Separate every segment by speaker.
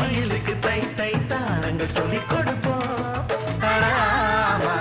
Speaker 1: மயிலுக்கு தை தை தாளங்கள் சொல்லிக் கொடுப்போம். ஆமா.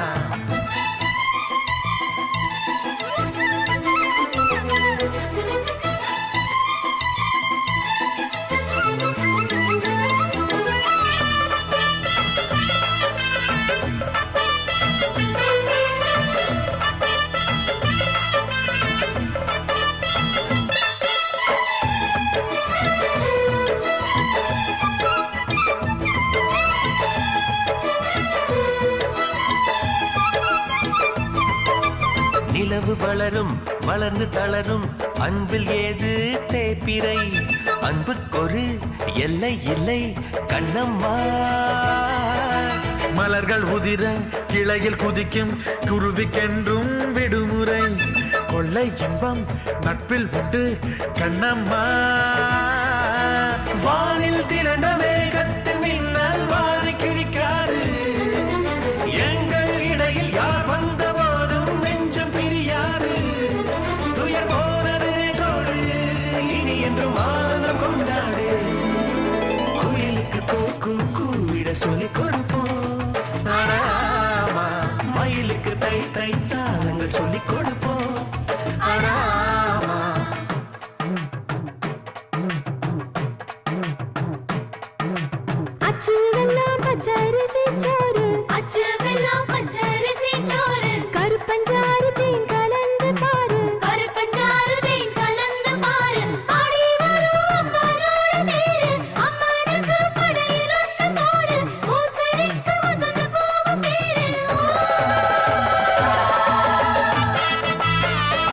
Speaker 1: நிலவு வளரும் வளர்ந்து தளரும் அன்பில் ஏது தேப்பிரை அன்புக்கொரு எல்லை இல்லை கண்ணம்மா.
Speaker 2: மலர்கள் உதிர கிளையில் குதிக்கும் குருவிக்கென்றும் விடுமுறை கொள்ளை இன்பம் நட்பில் உண்டு கண்ணம்மா.
Speaker 1: வானில் திரண்ட மேகத்தின் மின்னல் வாரி கிழிக்காது. எங்கள் இடையில் யார் வந்த போதும் நெஞ்சம் பிரியாது. துயர் போனது தோடு இனி என்றும் ஆனந்தம் கொண்டாடு. குயிலுக்கு கூக்கு கூவிட சொல்லிக் கொடுப்போம். ஆமா. மயிலுக்கு தை தை தாளங்கள் சொல்லிக் கொடுப்போம். ஆமா.
Speaker 3: அச்சுவெல்லாம் பச்சரிசி